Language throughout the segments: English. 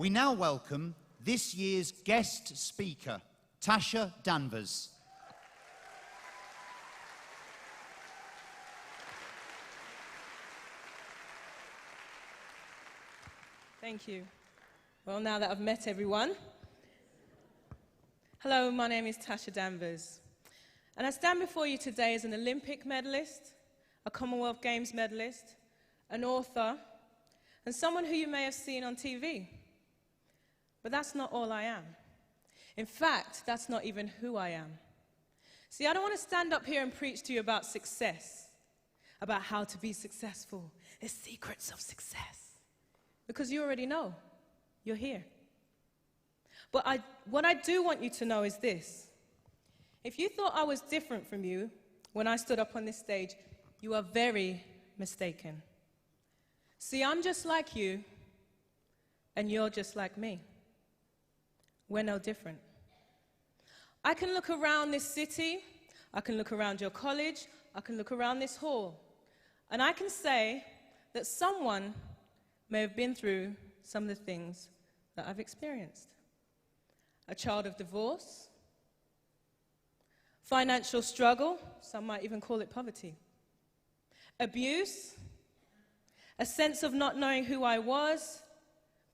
We now welcome this year's guest speaker, Tasha Danvers. Thank you. Well, now that I've met everyone, hello, my name is Tasha Danvers, and I stand before you today as an Olympic medalist, a Commonwealth Games medalist, an author, and someone who you may have seen on TV. But that's not all I am. In fact, that's not even who I am. See, I don't want to stand up here and preach to you about success, about how to be successful, the secrets of success, because you already know. You're here. But what I do want you to know is this. If you thought I was different from you when I stood up on this stage, you are very mistaken. See, I'm just like you, and you're just like me. We're no different. I can look around this city, I can look around your college, I can look around this hall, and I can say that someone may have been through some of the things that I've experienced. A child of divorce, financial struggle, some might even call it poverty, abuse, a sense of not knowing who I was,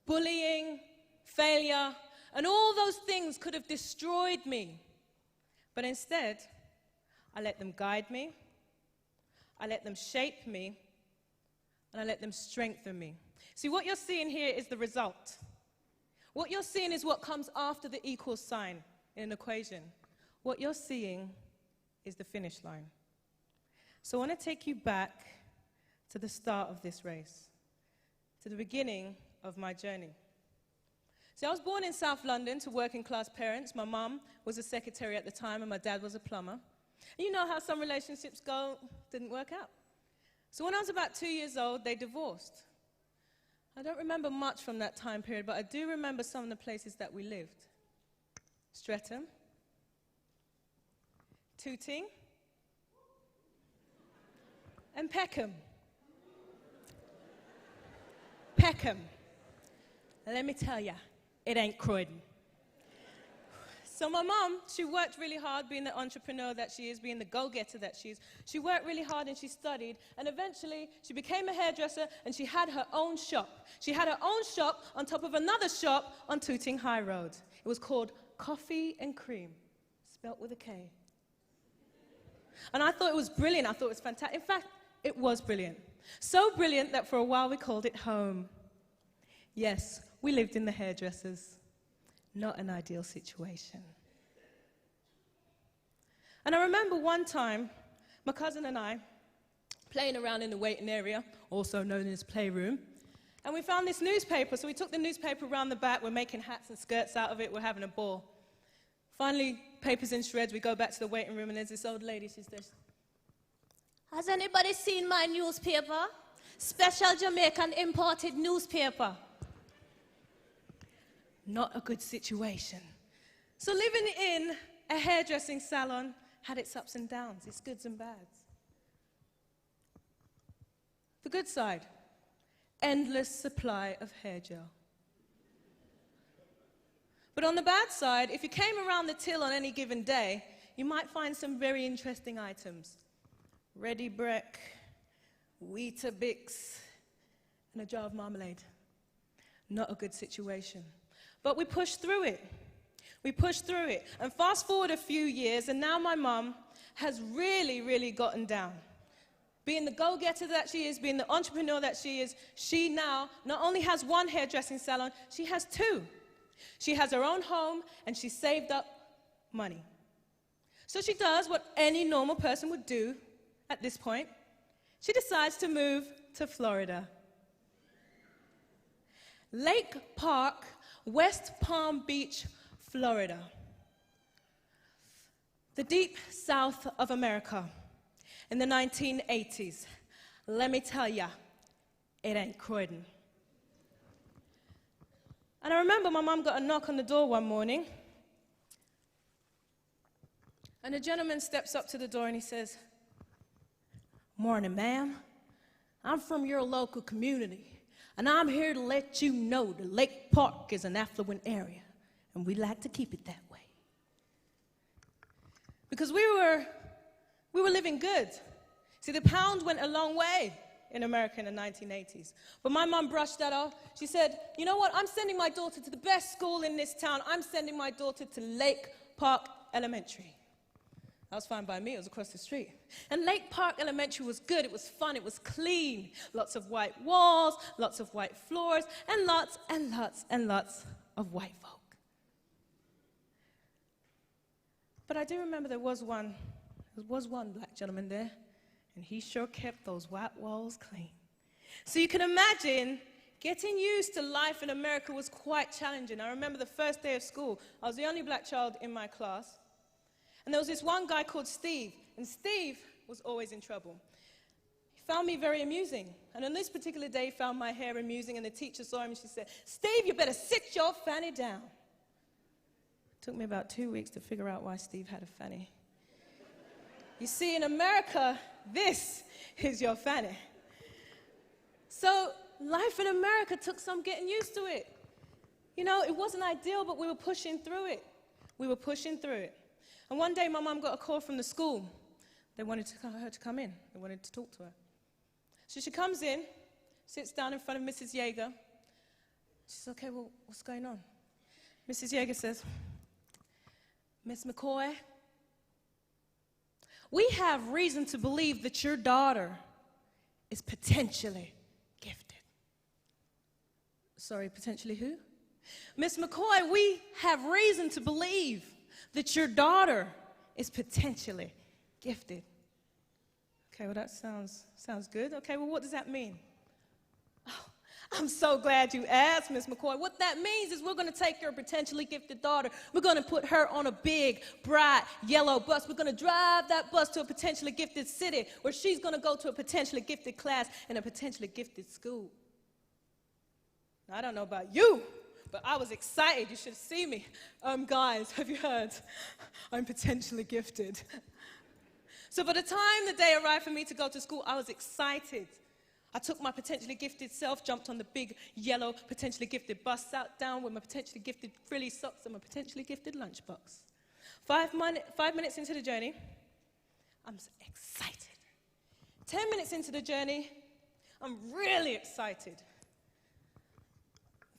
bullying, failure, and all those things could have destroyed me. But instead, I let them guide me, I let them shape me, and I let them strengthen me. See, what you're seeing here is the result. What you're seeing is what comes after the equals sign in an equation. What you're seeing is the finish line. So I want to take you back to the start of this race, to the beginning of my journey. See, I was born in South London to working-class parents. My mum was a secretary at the time, and my dad was a plumber. And you know how some relationships go, didn't work out. So when I was about 2 years old, they divorced. I don't remember much from that time period, but I do remember some of the places that we lived. Streatham, Tooting, and Peckham. Peckham. Let me tell you, it ain't Croydon. So my mom, she worked really hard, being the entrepreneur that she is, being the go-getter that she is. She worked really hard and she studied, and eventually she became a hairdresser and she had her own shop. She had her own shop on top of another shop on Tooting High Road. It was called Coffee and Cream, spelt with a K. And I thought it was brilliant. I thought it was fantastic. In fact, it was brilliant. So brilliant that for a while we called it home. Yes, we lived in the hairdressers. Not an ideal situation. And I remember one time, my cousin and I, playing around in the waiting area, also known as playroom, and we found this newspaper, so we took the newspaper around the back, we're making hats and skirts out of it, we're having a ball. Finally, paper's in shreds, we go back to the waiting room, and there's this old lady, she's this. Has anybody seen my newspaper? Special Jamaican imported newspaper. Not a good situation. So living in a hairdressing salon had its ups and downs, its goods and bads. The good side, endless supply of hair gel. But on the bad side, if you came around the till on any given day, you might find some very interesting items. Ready Breck, Weetabix, and a jar of marmalade. Not a good situation. But we pushed through it. We pushed through it. And fast forward a few years, and now my mum has really, really gotten down. Being the go-getter that she is, being the entrepreneur that she is, she now not only has one hairdressing salon, she has two. She has her own home, and she saved up money. So she does what any normal person would do at this point. She decides to move to Florida. Lake Park, West Palm Beach, Florida. The deep south of America in the 1980s. Let me tell ya, it ain't Croydon. And I remember my mum got a knock on the door one morning, and a gentleman steps up to the door and he says, "Morning, ma'am. I'm from your local community. And I'm here to let you know that Lake Park is an affluent area, and we like to keep it that way. Because we were living good. See, the pound went a long way in America in the 1980s. But my mum brushed that off. She said, you know what, I'm sending my daughter to the best school in this town. I'm sending my daughter to Lake Park Elementary. That was fine by me, it was across the street. And Lake Park Elementary was good, it was fun, it was clean. Lots of white walls, lots of white floors, and lots and lots and lots of white folk. But I do remember there was one black gentleman there, and he sure kept those white walls clean. So you can imagine getting used to life in America was quite challenging. I remember the first day of school, I was the only black child in my class. And there was this one guy called Steve, and Steve was always in trouble. He found me very amusing, and on this particular day, he found my hair amusing, and the teacher saw him, and she said, Steve, you better sit your fanny down. It took me about 2 weeks to figure out why Steve had a fanny. You see, in America, this is your fanny. So life in America took some getting used to it. You know, it wasn't ideal, but we were pushing through it. We were pushing through it. And one day, my mum got a call from the school. They wanted her to come in. They wanted to talk to her. So she comes in, sits down in front of Mrs. Yeager. She says, okay, well, what's going on? Mrs. Yeager says, Miss McCoy, we have reason to believe that your daughter is potentially gifted. Sorry, potentially who? Miss McCoy, we have reason to believe that your daughter is potentially gifted. Okay, well, that sounds good. Okay, well, what does that mean? Oh, I'm so glad you asked, Miss McCoy. What that means is we're going to take your potentially gifted daughter. We're going to put her on a big, bright, yellow bus. We're going to drive that bus to a potentially gifted city where she's going to go to a potentially gifted class in a potentially gifted school. Now, I don't know about you, but I was excited. You should see me. Guys, have you heard? I'm potentially gifted. So by the time the day arrived for me to go to school, I was excited. I took my potentially gifted self, jumped on the big, yellow, potentially gifted bus, sat down with my potentially gifted frilly socks and my potentially gifted lunchbox. 5 minutes into the journey, I'm excited. 10 minutes into the journey, I'm really excited.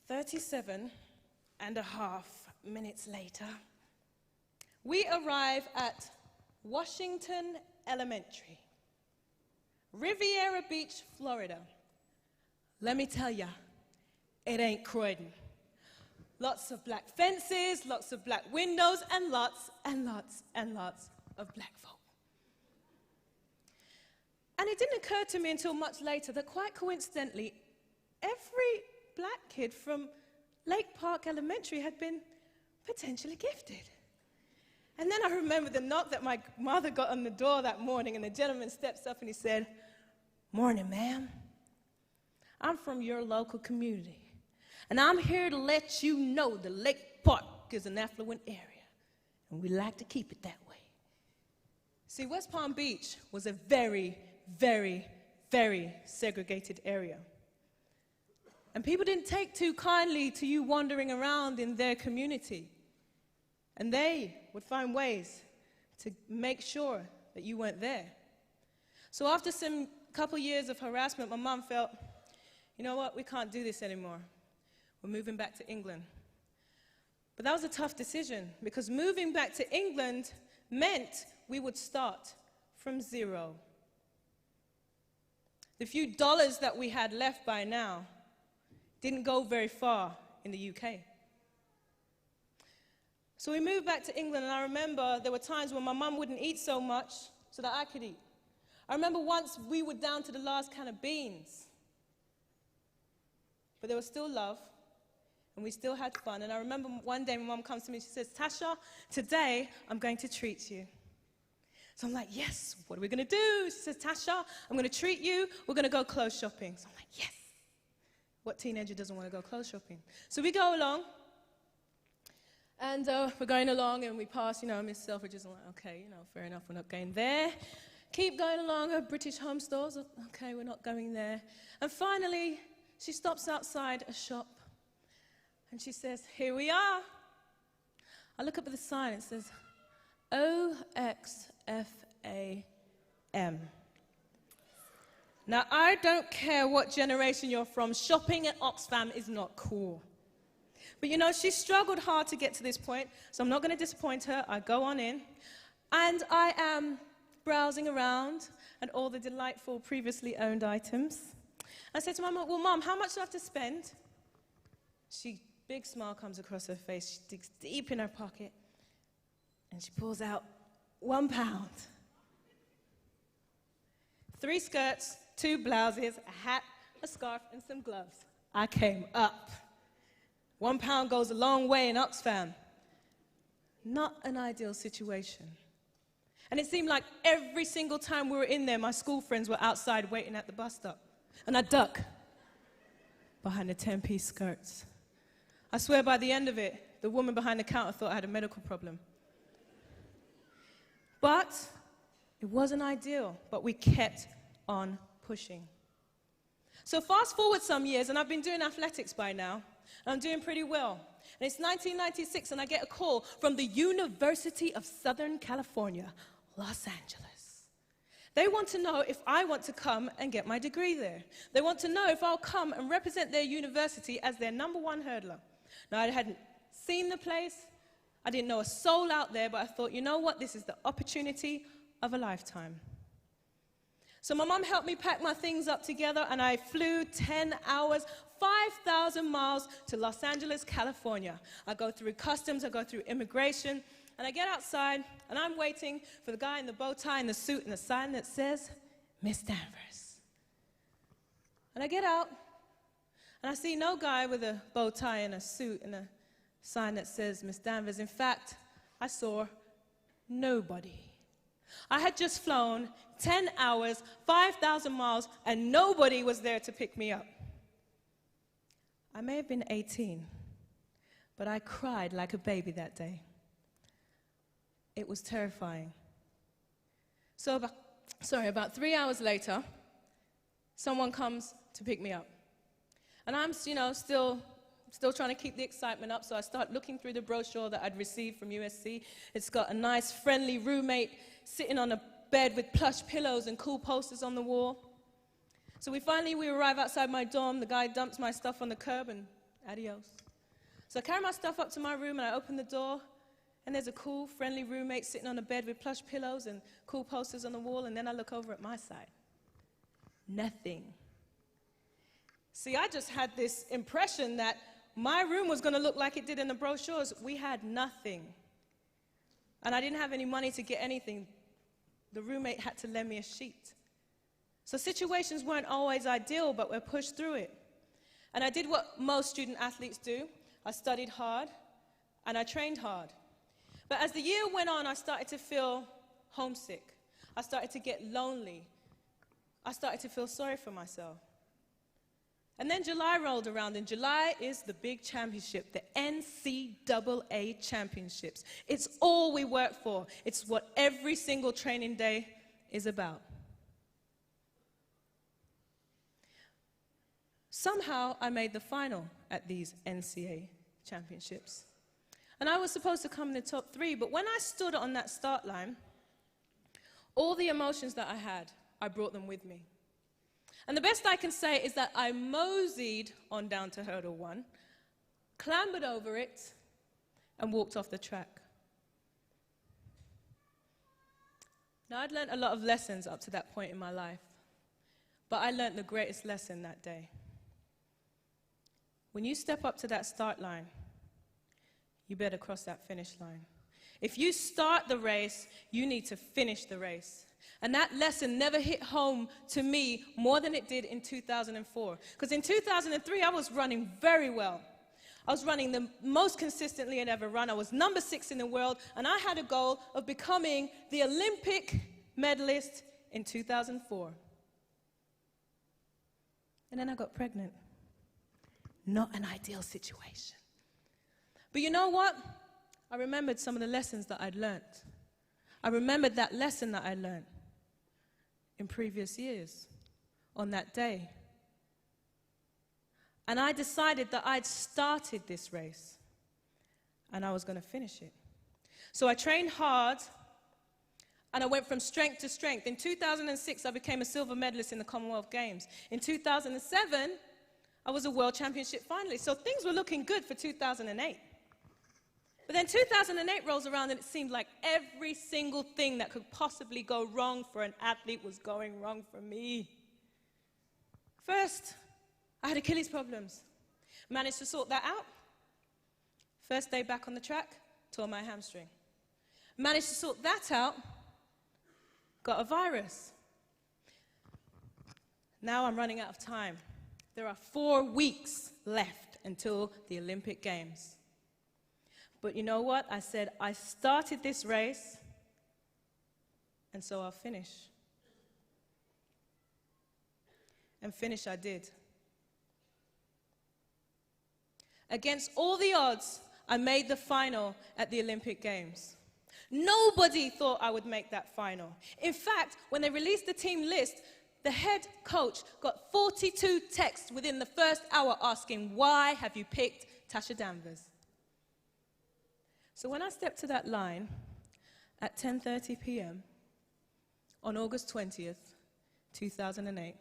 37 and a half minutes later, we arrive at Washington Elementary, Riviera Beach, Florida. Let me tell ya, it ain't Croydon. Lots of black fences, lots of black windows, and lots and lots and lots of black folk. And it didn't occur to me until much later that quite coincidentally, every black kid from Lake Park Elementary had been potentially gifted. And then I remember the knock that my mother got on the door that morning, and the gentleman steps up and he said, "Morning, ma'am. I'm from your local community, and I'm here to let you know that Lake Park is an affluent area, and we like to keep it that way." See, West Palm Beach was a very, very, very segregated area. And people didn't take too kindly to you wandering around in their community. And they would find ways to make sure that you weren't there. So after some couple years of harassment, my mom felt, you know what, we can't do this anymore. We're moving back to England. But that was a tough decision, because moving back to England meant we would start from zero. The few dollars that we had left by now didn't go very far in the UK. So we moved back to England, and I remember there were times when my mum wouldn't eat so much so that I could eat. I remember once we were down to the last can of beans. But there was still love, and we still had fun. And I remember one day my mum comes to me and she says, "Tasha, today I'm going to treat you." So I'm like, yes, what are we going to do? She says, "Tasha, I'm going to treat you. We're going to go clothes shopping." So I'm like, yes. What teenager doesn't want to go clothes shopping? So we go along. And we're going along, and we pass, Miss Selfridges. I'm like, okay, fair enough, we're not going there. Keep going along, British Home Stores. Okay, we're not going there. And finally, she stops outside a shop and she says, "Here we are." I look up at the sign, it says OXFAM. Now, I don't care what generation you're from, shopping at Oxfam is not cool. But you know, she struggled hard to get to this point, so I'm not going to disappoint her. I go on in, and I am browsing around at all the delightful previously owned items. I said to my mom, "Well, Mom, how much do I have to spend?" Big smile comes across her face. She digs deep in her pocket, and she pulls out £1. 3 skirts, 2 blouses, a hat, a scarf, and some gloves. I came up. £1 goes a long way in Oxfam. Not an ideal situation. And it seemed like every single time we were in there, my school friends were outside waiting at the bus stop. And I'd duck behind the 10-piece skirts. I swear by the end of it, the woman behind the counter thought I had a medical problem. But it wasn't ideal, but we kept on pushing. So fast forward some years, and I've been doing athletics by now, and I'm doing pretty well. And it's 1996, and I get a call from the University of Southern California, Los Angeles. They want to know if I want to come and get my degree there. They want to know if I'll come and represent their university as their #1 hurdler. Now, I hadn't seen the place. I didn't know a soul out there, but I thought, you know what? This is the opportunity of a lifetime. So my mom helped me pack my things up together, and I flew 10 hours, 5,000 miles to Los Angeles, California. I go through customs, I go through immigration, and I get outside, and I'm waiting for the guy in the bow tie and the suit and the sign that says, Miss Danvers. And I get out, and I see no guy with a bow tie and a suit and a sign that says Miss Danvers. In fact, I saw nobody. I had just flown 10 hours, 5,000 miles, and nobody was there to pick me up. I may have been 18, but I cried like a baby that day. It was terrifying. So about 3 hours later, someone comes to pick me up. And I'm, still trying to keep the excitement up, so I start looking through the brochure that I'd received from USC. It's got a nice, friendly roommate sitting on a bed with plush pillows and cool posters on the wall. So we arrive outside my dorm. The guy dumps my stuff on the curb, and adios. So I carry my stuff up to my room, and I open the door, and there's a cool, friendly roommate sitting on a bed with plush pillows and cool posters on the wall, and then I look over at my side. Nothing. See, I just had this impression that my room was going to look like it did in the brochures. We had nothing. And I didn't have any money to get anything. The roommate had to lend me a sheet. So situations weren't always ideal, but we're pushed through it. And I did what most student athletes do. I studied hard, and I trained hard. But as the year went on, I started to feel homesick. I started to get lonely. I started to feel sorry for myself. And then July rolled around, and July is the big championship, the NCAA championships. It's all we work for. It's what every single training day is about. Somehow, I made the final at these NCAA championships. And I was supposed to come in the top 3, but when I stood on that start line, all the emotions that I had, I brought them with me. And the best I can say is that I moseyed on down to hurdle 1, clambered over it, and walked off the track. Now, I'd learned a lot of lessons up to that point in my life, but I learned the greatest lesson that day. When you step up to that start line, you better cross that finish line. If you start the race, you need to finish the race. And that lesson never hit home to me more than it did in 2004. Because in 2003, I was running very well. I was running the most consistently I'd ever run. I was number 6 in the world, and I had a goal of becoming the Olympic medalist in 2004. And then I got pregnant. Not an ideal situation. But you know what? I remembered some of the lessons that I'd learned. I remembered that lesson that I learned in previous years, on that day. And I decided that I'd started this race and I was going to finish it. So I trained hard and I went from strength to strength. In 2006, I became a silver medalist in the Commonwealth Games. In 2007, I was a World Championship finalist. So things were looking good for 2008. But then 2008 rolls around and it seemed like every single thing that could possibly go wrong for an athlete was going wrong for me. First, I had Achilles problems. Managed to sort that out. First day back on the track, tore my hamstring. Managed to sort that out, got a virus. Now I'm running out of time. There are 4 weeks left until the Olympic Games. But you know what? I said, I started this race, and so I'll finish. And finish I did. Against all the odds, I made the final at the Olympic Games. Nobody thought I would make that final. In fact, when they released the team list, the head coach got 42 texts within the first hour asking, why have you picked Tasha Danvers? So when I stepped to that line at 10:30 p.m. on August 20th, 2008,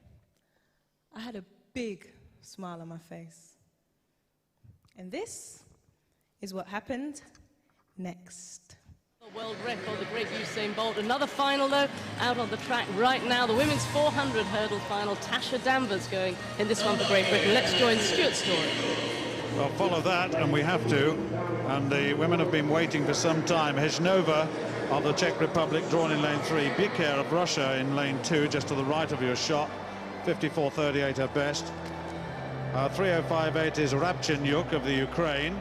I had a big smile on my face. And this is what happened next. A world record, the great Usain Bolt. Another final, though, out on the track right now. The women's 400 hurdle final. Tasha Danvers going in this one for Great Britain. Let's join Stuart's story. Well, follow that, and we have to. And the women have been waiting for some time. Hejnova of the Czech Republic drawn in lane 3. Biker of Russia in lane 2, just to the right of your shot. 54.38 her best. 3:05.8 is Rabchenyuk of the Ukraine.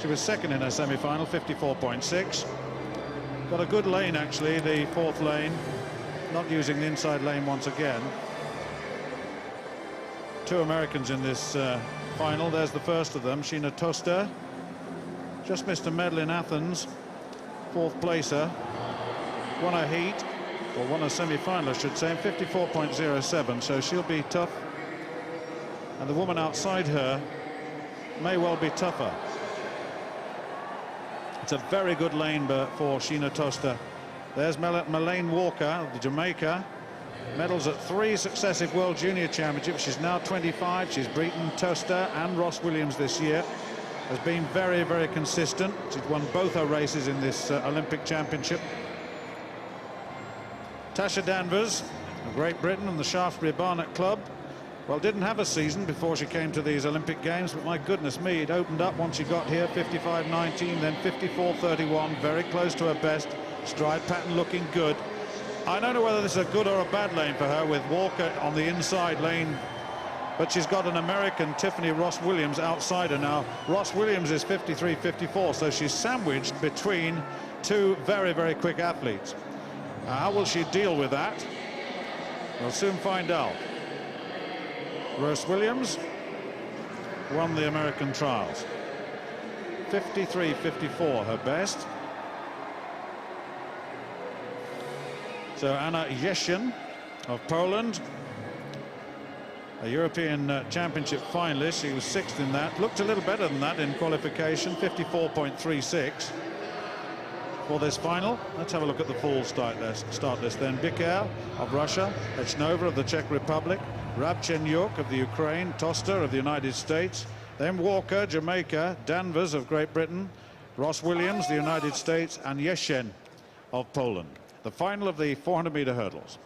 She was second in her semi-final, 54.6. Got a good lane, actually, the 4th lane. Not using the inside lane once again. 2 Americans in this final. There's the first of them, Sheena Toster. Just missed a medal in Athens. 4th placer. Won a heat, or won a semi-final, I should say, 54.07. So she'll be tough. And the woman outside her may well be tougher. It's a very good lane for Sheena Toster. There's Melaine Walker of Jamaica. Medals at 3 successive World Junior Championships. She's now 25. She's beaten Toster and Ross Williams this year. Has been very, very consistent. She's won both her races in this Olympic Championship. Tasha Danvers of Great Britain and the Shaftesbury Barnet Club. Well, didn't have a season before she came to these Olympic Games, but my goodness me, it opened up once she got here, 55.19, then 54.31, very close to her best. Stride pattern looking good. I don't know whether this is a good or a bad lane for her, with Walker on the inside lane, but she's got an American, Tiffany Ross Williams, outside her now. Ross Williams is 53.54, so she's sandwiched between 2 very, very quick athletes. How will she deal with that? We'll soon find out. Ross Williams won the American trials. 53.54 her best. So Anna Jesien of Poland, a European Championship finalist. She was 6th in that. Looked a little better than that in qualification, 54.36 for this final. Let's have a look at the full start list then. Biker of Russia, Hejnova of the Czech Republic, Rabchenyuk of the Ukraine, Toster of the United States, then Walker, Jamaica, Danvers of Great Britain, Ross Williams, the United States, and Jesien of Poland. The final of the 400-meter hurdles.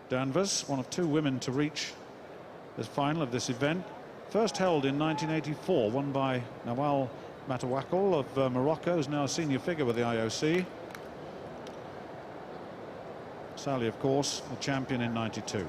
Danvers, one of 2 women to reach this final of this event. First held in 1984, won by Nawal Matawakal of Morocco, who's now a senior figure with the IOC. Sally, of course, the champion in 92.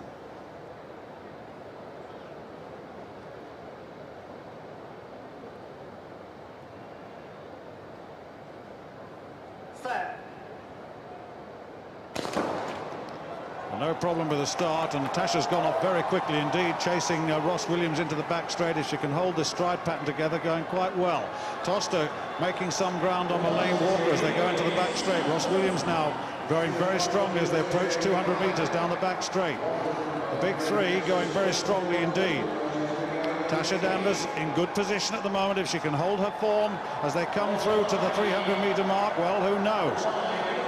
No problem with the start, and Tasha's gone off very quickly indeed, chasing Ross Williams into the back straight. If she can hold this stride pattern together, going quite well. Toster making some ground on Melaine Walker as they go into the back straight. Ross Williams now going very strongly as they approach 200 metres down the back straight. The big three going very strongly indeed. Tasha Danvers in good position at the moment. If she can hold her form as they come through to the 300-metre mark, well, who knows?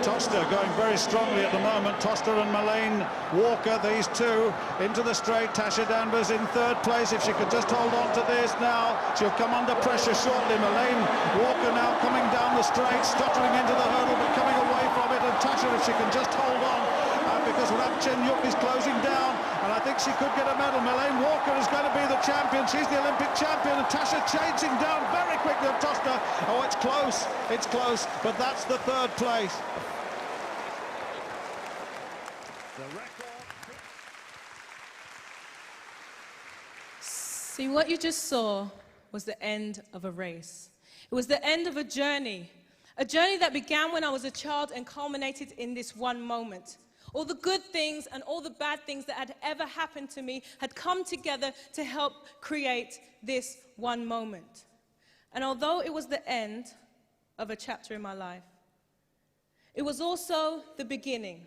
Toster going very strongly at the moment. Toster and Melaine Walker, these two into the straight. Tasha Danvers in third place. If she could just hold on to this now, she'll come under pressure shortly. Melaine Walker now coming down the straight, stuttering into the hurdle but coming away from it. And Tasha, if she can just hold on, because Rapchin-Yuk is closing down, and I think she could get a medal. Melaine Walker is going to be the champion. She's the Olympic champion, and Tasha chasing down very quickly of Toster. Oh, it's close, but that's the third place. See, what you just saw was the end of a race. It was the end of a journey that began when I was a child and culminated in this one moment. All the good things and all the bad things that had ever happened to me had come together to help create this one moment. And although it was the end of a chapter in my life, it was also the beginning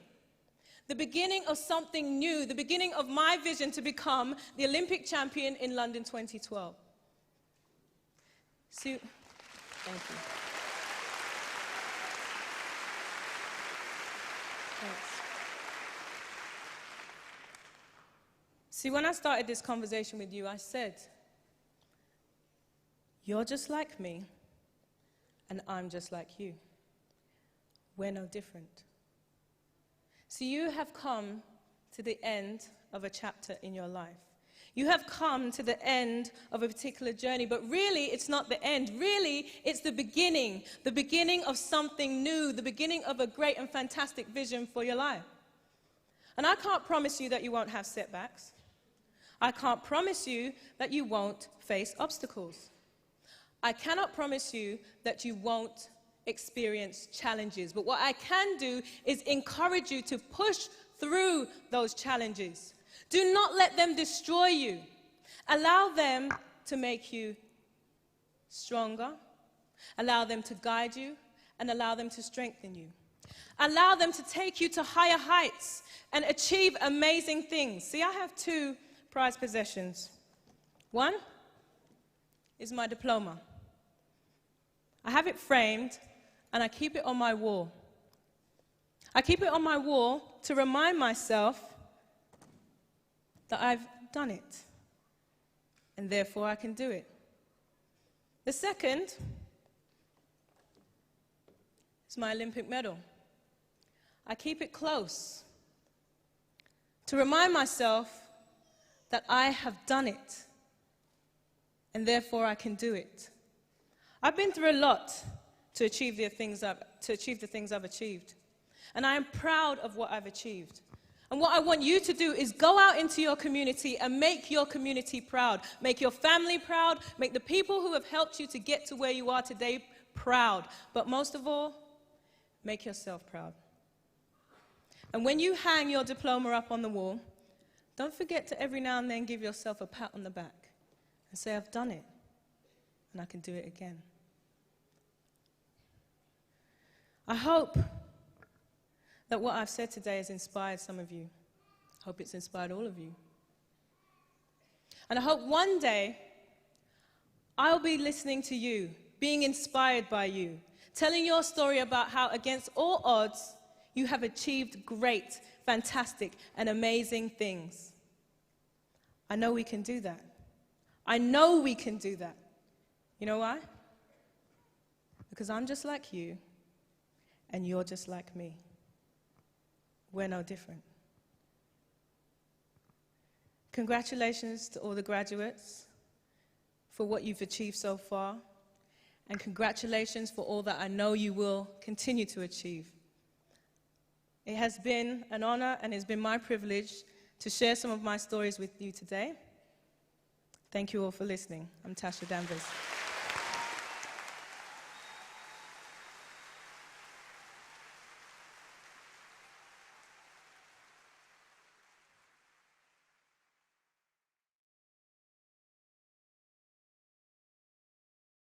of something new, the beginning of my vision to become the Olympic champion in London 2012. So, thank you. Thanks. See, when I started this conversation with you, I said, you're just like me, and I'm just like you. We're no different. So you have come to the end of a chapter in your life. You have come to the end of a particular journey, but really it's not the end. Really, it's the beginning of something new, the beginning of a great and fantastic vision for your life. And I can't promise you that you won't have setbacks. I can't promise you that you won't face obstacles. I cannot promise you that you won't experience challenges. But what I can do is encourage you to push through those challenges. Do not let them destroy you. Allow them to make you stronger. Allow them to guide you and allow them to strengthen you. Allow them to take you to higher heights and achieve amazing things. See, I have two prized possessions. One is my diploma. I have it framed and I keep it on my wall. I keep it on my wall to remind myself that I've done it and therefore I can do it. The second is my Olympic medal. I keep it close to remind myself that I have done it, and therefore I can do it. I've been through a lot to achieve the things I've achieved, and I am proud of what I've achieved. And what I want you to do is go out into your community and make your community proud. Make your family proud. Make the people who have helped you to get to where you are today proud. But most of all, make yourself proud. And when you hang your diploma up on the wall, don't forget to every now and then give yourself a pat on the back and say, I've done it, and I can do it again. I hope that what I've said today has inspired some of you. I hope it's inspired all of you. And I hope one day I'll be listening to you, being inspired by you, telling your story about how against all odds you have achieved great, fantastic, and amazing things. I know we can do that. I know we can do that. You know why? Because I'm just like you, and you're just like me. We're no different. Congratulations to all the graduates for what you've achieved so far, and congratulations for all that I know you will continue to achieve. It has been an honor and it's been my privilege to share some of my stories with you today. Thank you all for listening. I'm Tasha Danvers.